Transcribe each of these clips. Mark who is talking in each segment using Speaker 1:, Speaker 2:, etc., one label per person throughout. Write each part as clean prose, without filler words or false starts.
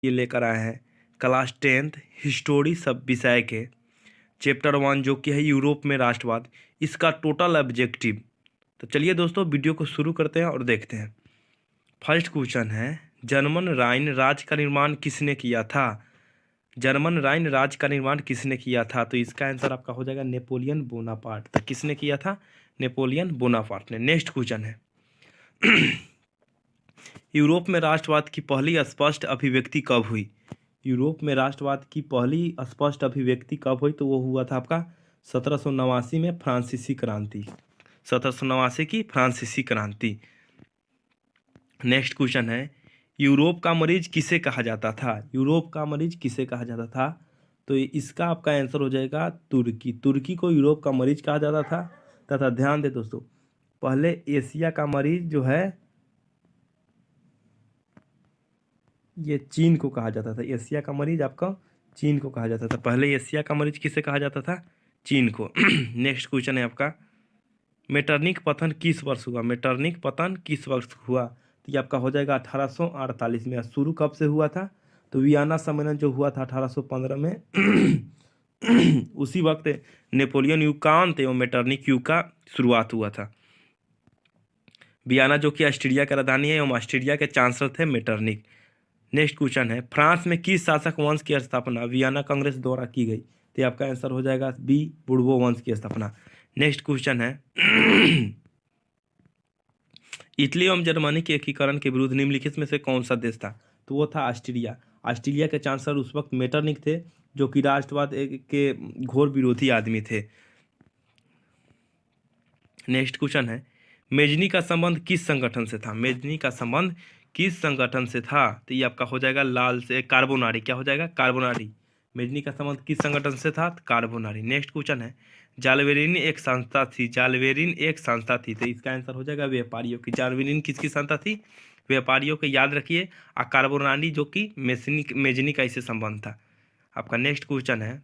Speaker 1: ये लेकर आए हैं क्लास 10th हिस्टोरी सब विषय के चैप्टर 1 जो कि है यूरोप में राष्ट्रवाद, इसका टोटल ऑब्जेक्टिव। तो चलिए दोस्तों वीडियो को शुरू करते हैं और देखते हैं। फर्स्ट क्वेश्चन है, जर्मन राइन राज्य का निर्माण किसने किया था? जर्मन राइन राज्य का निर्माण किसने किया था? तो इसका आंसर आपका हो जाएगा नेपोलियन बोनापार्ट। तो किसने किया था? नेपोलियन बोनापार्ट ने। नेक्स्ट क्वेश्चन है, यूरोप में राष्ट्रवाद की पहली स्पष्ट अभिव्यक्ति कब हुई? यूरोप में राष्ट्रवाद की पहली स्पष्ट अभिव्यक्ति कब हुई? तो वो हुआ था आपका 1789 में फ्रांसीसी क्रांति। 1789 की फ्रांसीसी क्रांति। नेक्स्ट क्वेश्चन है, यूरोप का मरीज किसे कहा जाता था? यूरोप का मरीज किसे कहा जाता था? तो इसका आपका आंसर हो जाएगा तुर्की। तुर्की को यूरोप का मरीज कहा जाता था। तथा ध्यान दे दोस्तों, पहले एशिया का मरीज जो है ये चीन को कहा जाता था। एशिया का मरीज आपका चीन को कहा जाता था। पहले एशिया का मरीज किसे कहा जाता था? चीन को। नेक्स्ट क्वेश्चन है आपका, मेटरनिक पतन किस वर्ष हुआ? मेटरनिक पतन किस वर्ष हुआ? तो ये आपका हो जाएगा 1848 में। शुरू कब से हुआ था? तो वियना सम्मेलन जो हुआ था 1815 में उसी वक्त नेपोलियन युग का अंत एवं मेटरनिक युग का शुरुआत हुआ था। वियना जो कि ऑस्ट्रिया का राजधानी है एवं ऑस्ट्रिया के चांसलर थे मेटरनिक। नेक्स्ट क्वेश्चन है, फ्रांस में किस शासक वंश की स्थापना वियना कांग्रेस द्वारा की गई? तो आपका आंसर हो जाएगा बी, बुर्बो वंश की स्थापना। नेक्स्ट क्वेश्चन है, इटली एवं जर्मनी के एकीकरण के विरुद्ध निम्नलिखित में से कौन सा देश था? तो वो था ऑस्ट्रिया। ऑस्ट्रेलिया के चांसलर उस वक्त मेटरनिक थे, जो कि राष्ट्रवाद के घोर विरोधी आदमी थे। नेक्स्ट क्वेश्चन है, मेजनी का संबंध किस संगठन से था? मेजनी का संबंध किस संगठन से था? तो ये आपका हो जाएगा लाल से कार्बोनारी। क्या हो जाएगा? कार्बोनारी। मेजनी का संबंध किस संगठन से था? कार्बोनारी। नेक्स्ट क्वेश्चन है, जालवेरिन एक संस्था थी। जालवेरिन एक संस्था थी। तो इसका आंसर हो जाएगा व्यापारियों की। जालवेरिन किसकी संस्था थी? व्यापारियों के, याद रखिए। और कार्बोनारी जो कि मेजनी का इससे संबंध था आपका। नेक्स्ट क्वेश्चन है,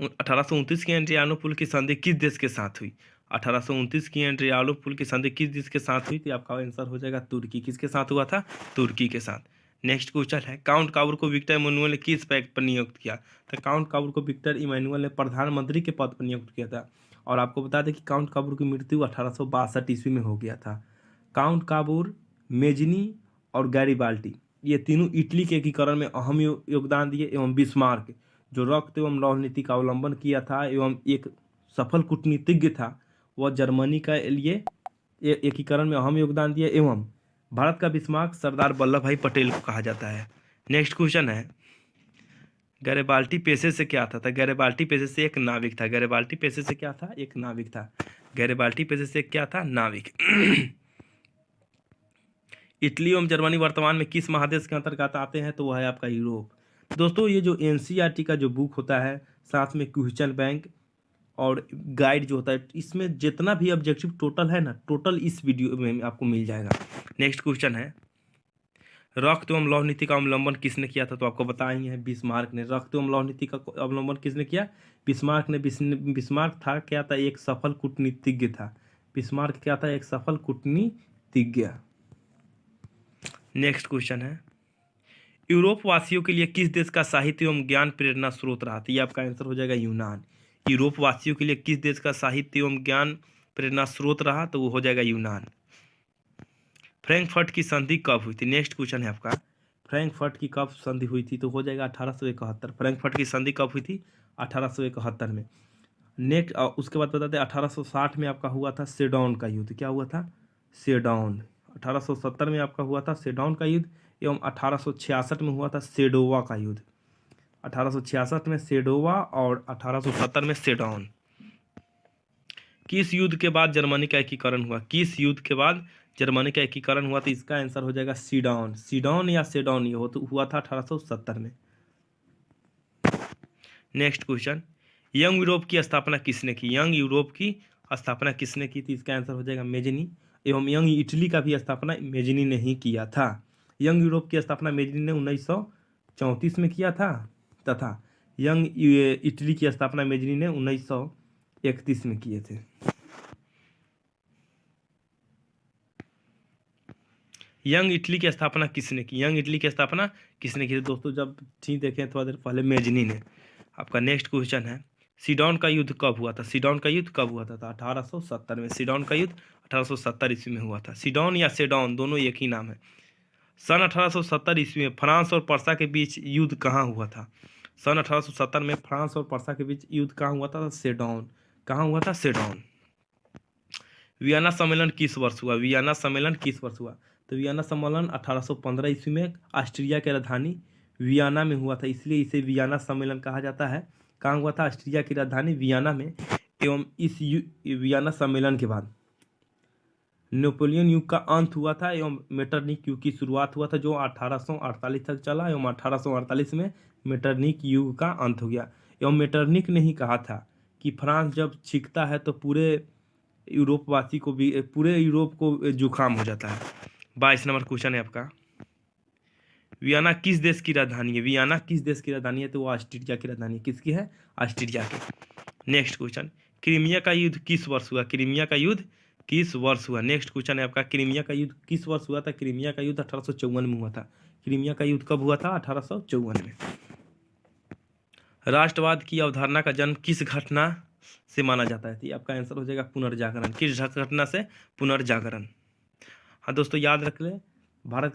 Speaker 1: 1829 की एड्रियानो की संधि किस देश के साथ हुई? 1829 की एड्रियानो की संधि किस देश के साथ हुई? तो आपका आंसर हो जाएगा तुर्की। किसके साथ हुआ था? तुर्की के साथ। नेक्स्ट क्वेश्चन है, काउंट काबूर को विक्टर इमैनुअल ने किस पद पर नियुक्त किया? तो काउंट काबूर को विक्टर इमैनुअल ने प्रधानमंत्री के पद पर नियुक्त किया था। और आपको बता दें कि काउंट काबूर की मृत्यु 1862 ईस्वी में हो गया था। काउंट काबूर, मेजनी और गैरिबाल्टी, ये तीनों इटली के एकीकरण में अहम योगदान दिए। एवं बिस्मार्क जो रक्त एवं लौह नीति का अवलंबन किया था एवं एक सफल कूटनीतिज्ञ था, वह जर्मनी का लिए एकीकरण में अहम योगदान दिया। एवं भारत का बिस्मार्क सरदार वल्लभ भाई पटेल को कहा जाता है। नेक्स्ट क्वेश्चन है, गैरिबाल्टी पेशे से क्या था? तो गैरिबाल्टी पेशे से एक नाविक था। गैरिबाल्टी पेशे से क्या था? एक नाविक था। गैरिबाल्टी पेशे से क्या था? नाविक। इटली एवं जर्मनी वर्तमान में किस महादेश के अंतर्गत आते हैं? तो वह है आपका यूरोप। दोस्तों ये जो एनसीईआरटी का जो बुक होता है, साथ में क्वेश्चन बैंक और गाइड जो होता है, इसमें जितना भी ऑब्जेक्टिव टोटल है ना, टोटल इस वीडियो में आपको मिल जाएगा। नेक्स्ट क्वेश्चन है, रक्त एवं लौह नीति का अवलंबन किसने किया था? तो आपको बताएंगे हैं बिस्मार्क ने। रक्त एवं लौह नीति का अवलंबन किसने किया? बिस्मार्क ने। बिस्मार्क था क्या था? एक सफल कूटनीतिज्ञ था। बिस्मार्क क्या था? एक सफल कूटनीतिज्ञ। नेक्स्ट क्वेश्चन है, यूरोप वासियों के लिए किस देश का साहित्य एवं ज्ञान प्रेरणा स्रोत रहा? तो ये आपका आंसर हो जाएगा यूनान। यूरोप वासियों के लिए किस देश का साहित्य एवं ज्ञान प्रेरणा स्रोत रहा? तो वो हो जाएगा यूनान। फ्रैंकफर्ट की संधि कब हुई थी? नेक्स्ट क्वेश्चन है आपका, फ्रैंकफर्ट की कब संधि हुई थी? तो हो जाएगा 1871। फ्रैंकफर्ट की संधि कब हुई थी? 1871 में। नेक्स्ट उसके बाद बताते हैं 1860 में आपका हुआ था सेडौन का युद्ध। क्या हुआ था? सेडौन। 1870 में आपका हुआ था सेडौन का युद्ध। एवं 1866 में हुआ था सेडोवा का युद्ध। 1866 में सेडोवा और 1870 में सेडौन। किस युद्ध के बाद जर्मनी का एकीकरण हुआ? किस युद्ध के बाद जर्मनी का एकीकरण हुआ? तो इसका आंसर हो जाएगा सीडौन। सीडौन या सेडौन, ये हुआ था 1870 में। नेक्स्ट क्वेश्चन, यंग यूरोप की स्थापना किसने की? यंग यूरोप की स्थापना किसने की थी? इसका आंसर हो जाएगा मेजनी। एवं यंग इटली का भी स्थापना मेजनी ने ही किया था। यंग यूरोप की स्थापना मेजनी ने 1934 में किया था। तथा यंग इटली की स्थापना मेजनी ने 1931 में किए थे। यंग इटली की स्थापना किसने की? यंग इटली की स्थापना किसने की? दोस्तों जब ठीक देखें थोड़ा देर पहले मेजनी ने। आपका नेक्स्ट क्वेश्चन है, सीडौन का युद्ध कब हुआ था? सीडौन का युद्ध कब हुआ था? 1870 में। सीडौन का युद्ध 1870 ईस्वी में हुआ था। सीडौन या सेडौन दोनों एक ही नाम है। सन 1870 ईस्वी में फ्रांस और पर्सा के बीच युद्ध कहाँ हुआ था? सन 1870 में फ्रांस और पर्सा के बीच युद्ध कहाँ हुआ था? सेडौन। कहाँ हुआ था? सेडौन। वियना सम्मेलन किस वर्ष हुआ? वियना सम्मेलन किस वर्ष हुआ? तो वियना सम्मेलन 1815 ईस्वी में ऑस्ट्रिया की राजधानी वियना में हुआ था, इसलिए इसे वियना सम्मेलन कहा जाता है। कहाँ हुआ था? ऑस्ट्रिया की राजधानी वियना में। एवं इस वियना सम्मेलन के बाद नेपोलियन युग का अंत हुआ था एवं मेटरनिक युग की शुरुआत हुआ था, जो 1848 तक चला एवं 1848 में मेटरनिक युग का अंत हो गया। एवं मेटरनिक ने ही कहा था कि फ्रांस जब छींकता है तो पूरे यूरोपवासी को भी, पूरे यूरोप को जुकाम हो जाता है। 22 नंबर क्वेश्चन है आपका, वियना किस देश की राजधानी है? वियना किस देश की राजधानी है? तो वो ऑस्ट्रिया की राजधानी है। किसकी है? ऑस्ट्रिया की। नेक्स्ट क्वेश्चन, क्रीमिया का युद्ध किस वर्ष हुआ? क्रीमिया का युद्ध किस वर्ष हुआ? नेक्स्ट क्वेश्चन है आपका, क्रीमिया का युद्ध किस वर्ष हुआ था? क्रीमिया का युद्ध 1854 में हुआ था। क्रीमिया का युद्ध कब हुआ था? 1854 में। राष्ट्रवाद की अवधारणा का जन्म किस घटना से माना जाता है? तो आपका आंसर हो जाएगा पुनर्जागरण। किस घटना से? पुनर्जागरण। हाँ दोस्तों याद रख ले, भारत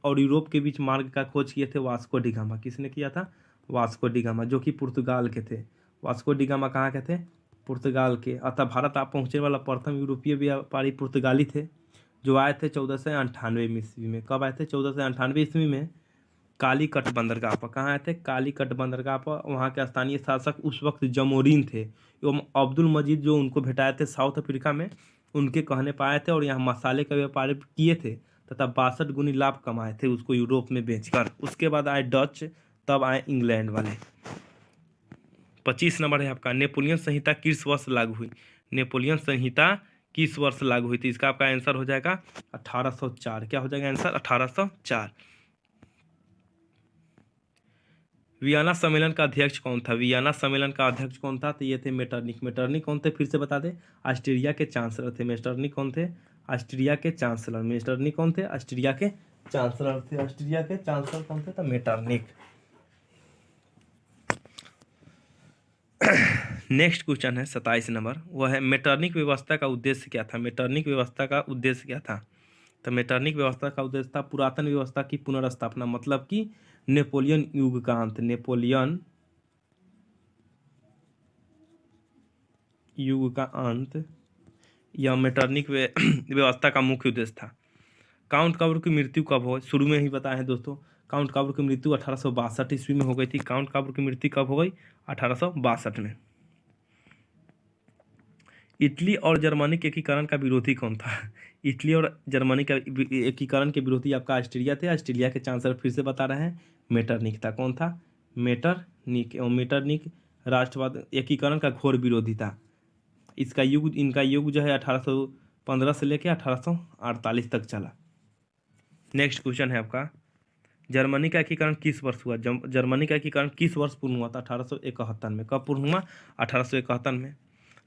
Speaker 1: और यूरोप के बीच मार्ग का खोज किए थे वास्को डी गामा। किसने किया था? वास्को डी गामा, जो कि पुर्तगाल के थे। वास्को डी गामा कहाँ के थे? पुर्तगाल के। अतः भारत आप पहुँचने वाला प्रथम यूरोपीय व्यापारी पुर्तगाली थे, जो आए थे 1498 ईस्वी में। कब आए थे? 1498 ईस्वी में कालीकट बंदरगाह पर। कहाँ आए थे? कालीकट बंदरगाह पर। वहाँ के स्थानीय शासक उस वक्त जमोरीन थे एवं अब्दुल मजीद जो उनको भेटाए थे साउथ अफ्रीका में, उनके कहने पाए थे और यहाँ मसाले का व्यापार किए थे तथा 62 गुनी लाभ कमाए थे उसको यूरोप में बेचकर। उसके बाद आए डच, तब आए इंग्लैंड वाले। 25 नंबर है आपका, नेपोलियन संहिता किस वर्ष लागू हुई? नेपोलियन संहिता किस वर्ष लागू हुई थी? इसका आपका आंसर हो जाएगा 1804। क्या हो जाएगा आंसर? 1804। वियना सम्मेलन का अध्यक्ष कौन था? वियना सम्मेलन का अध्यक्ष कौन था? तो ये थे मेटरनिक। मेटरनिक कौन थे? फिर से बता दें, ऑस्ट्रिया के चांसलर थे। मेटरनिक कौन थे? ऑस्ट्रिया के चांसलर। मेटरनिक कौन थे? ऑस्ट्रिया के चांसलर थे। ऑस्ट्रिया के चांसलर कौन थे? तो मेटरनिक। नेक्स्ट क्वेश्चन है 27 नंबर, वह है मेटरनिक व्यवस्था का उद्देश्य क्या था? मेटरनिक व्यवस्था का उद्देश्य क्या था? तो मेटरनिक व्यवस्था का उद्देश्य था पुरातन व्यवस्था की पुनर्स्थापना, मतलब कि नेपोलियन युग का अंत। नेपोलियन युग का अंत यह मेटरनिक व्यवस्था का मुख्य उद्देश्य था। काउंट काबर की मृत्यु कब हो? शुरू में ही बताया है दोस्तों, काउंट काबर की मृत्यु 1862 ईस्वी में हो गई थी। काउंट काबर की मृत्यु कब हो गई? 1862 में। इटली और जर्मनी के एकीकरण का विरोधी कौन था? इटली और जर्मनी का एकीकरण के विरोधी आपका ऑस्ट्रिया थे। ऑस्ट्रेलिया के चांसलर फिर से बता रहे हैं मेटरनिक था। कौन था? मेटरनिक। और मेटरनिक राष्ट्रवाद एकीकरण का घोर विरोधी था। इनका युग जो है 1815 से लेकर 1848 तक चला। नेक्स्ट क्वेश्चन है आपका, जर्मनी का एकीकरण किस वर्ष हुआ? जर्मनी का एकीकरण किस वर्ष पूर्ण हुआ था? 1871 में। कब पूर्ण हुआ? 1871 में।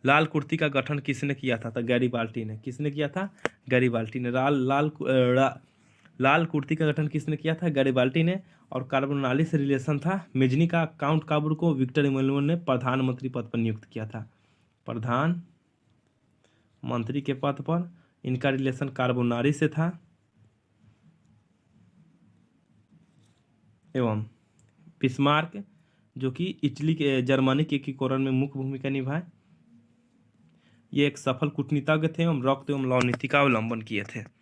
Speaker 1: लाल कुर्ती का गठन किसने किया था? तो गैरीबाल्टी ने। किसने किया था? गैरीबाल्टी ने। लाल कुर्ती का गठन किसने किया था? गैरीबाल्टी ने। और कार्बोनाली से रिलेशन था मेजनी का। काउंट काबूर को विक्टर इमैनुअल ने प्रधानमंत्री पद पर नियुक्त किया था। प्रधानमंत्री के पद पर इनका रिलेशन कार्बोनारी से था। एवं बिस्मार्क, जो कि इटली के जर्मनी के एकीकरण में मुख्य भूमिका निभाए, ये एक सफल कूटनीतिज्ञ थे एवं रक्त एवं रणनीति का अवलंबन किए थे।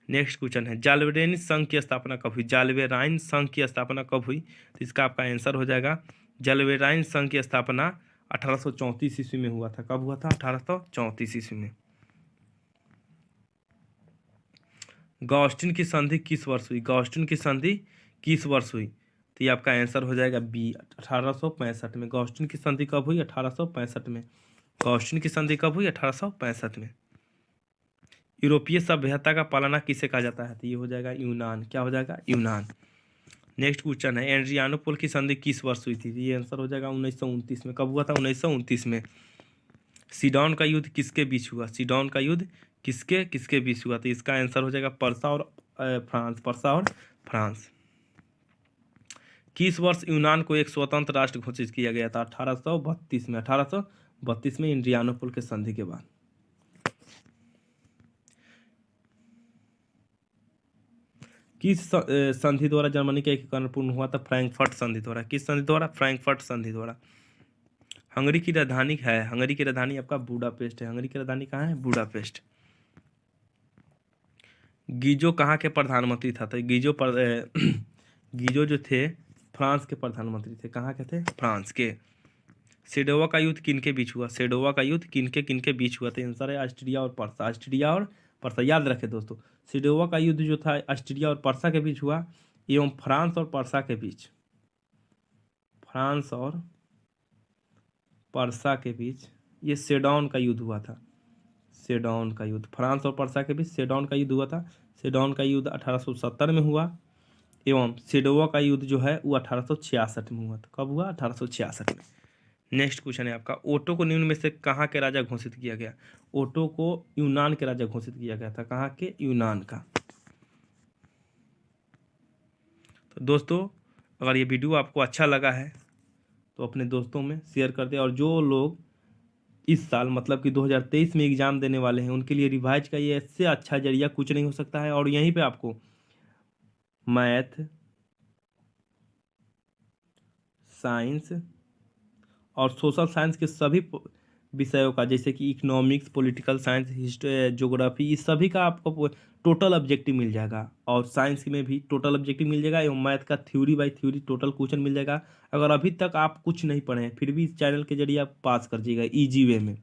Speaker 1: नेक्स्ट क्वेश्चन है, जाल्वेराइन संघ की स्थापना कब हुई? जाल्वेराइन संघ की स्थापना कब हुई? तो इसका आपका आंसर हो जाएगा, जाल्वेराइन संघ की स्थापना 1834 ईस्वी में हुआ था। कब हुआ था? 1834 ईस्वी में। गॉस्टिन की संधि किस वर्ष हुई? गॉस्टिन की संधि किस वर्ष हुई? तो ये आपका आंसर हो जाएगा बी, 1865 में। गॉस्टिन की संधि कब हुई? 1865 में। गॉस्टिन की संधि कब हुई? 1865 में। यूरोपीय सभ्यता का पालना किसे कहा जाता है? तो ये हो जाएगा यूनान। क्या हो जाएगा? यूनान। नेक्स्ट क्वेश्चन है, एड्रियानोपोल की संधि किस वर्ष हुई थी? ये आंसर हो जाएगा 1929 में। कब हुआ था? 1929 में। सीडौन का युद्ध किसके बीच हुआ? सीडौन का युद्ध किसके किसके बीच हुआ? तो इसका आंसर हो जाएगा पर्सा और फ्रांस, पर्सा और फ्रांस। किस वर्ष यूनान को एक स्वतंत्र राष्ट्र घोषित किया गया था? 1832 में, 1832 में एड्रियानोपुल के संधि के बाद। किस संधि द्वारा जर्मनी का एकीकरण पूर्ण हुआ था? फ्रैंकफर्ट संधि द्वारा। किस संधि द्वारा? फ्रैंकफर्ट संधि द्वारा। हंगरी की राजधानी है, हंगरी की राजधानी आपका बुडापेस्ट है। हंगरी की राजधानी कहाँ है? बुडापेस्ट। गीजो कहाँ के प्रधानमंत्री था? तो गीजो जो थे फ्रांस के प्रधानमंत्री थे। कहाँ के थे? फ्रांस के। सेडोवा का युद्ध किन के बीच हुआ? सेडोवा का युद्ध किन के बीच हुआ? तो आंसर है ऑस्ट्रिया और पर्सा। ऑस्ट्रिया और पर्सा, याद रखें दोस्तों। सेडोवा का युद्ध जो था ऑस्ट्रिया और पर्सा के बीच हुआ, एवं फ्रांस और पर्सा के बीच, फ्रांस और पर्सा के बीच ये सेडौन का युद्ध हुआ था। सेडौन का युद्ध, फ्रांस और पर्सा के बीच सेडौन का युद्ध हुआ था। सेडौन का युद्ध 1870 में हुआ, एवं सेडोवा का युद्ध जो है वो 1866 में हुआ था। कब हुआ? 1866 में। नेक्स्ट क्वेश्चन है आपका, ओटो को निम्न में से कहाँ के राजा घोषित किया गया? ओटो को यूनान के राजा घोषित किया गया था। कहाँ के? यूनान का। तो दोस्तों, अगर ये वीडियो आपको अच्छा लगा है तो अपने दोस्तों में शेयर कर दें, और जो लोग इस साल मतलब कि 2023 में एग्ज़ाम देने वाले हैं उनके लिए रिवाइज का ये इससे अच्छा जरिया कुछ नहीं हो सकता है। और यहीं पे आपको मैथ, साइंस और सोशल साइंस के सभी विषयों का, जैसे कि economics, political science, history, geography, इस सभी का आपको टोटल ऑब्जेक्टिव मिल जाएगा। और साइंस में भी टोटल ऑब्जेक्टिव मिल जाएगा, एवं मैथ का theory by theory total question मिल जाएगा। अगर अभी तक आप कुछ नहीं पढ़े हैं फिर भी इस चैनल के जरिए आप पास कर जाइएगा ईजी वे में।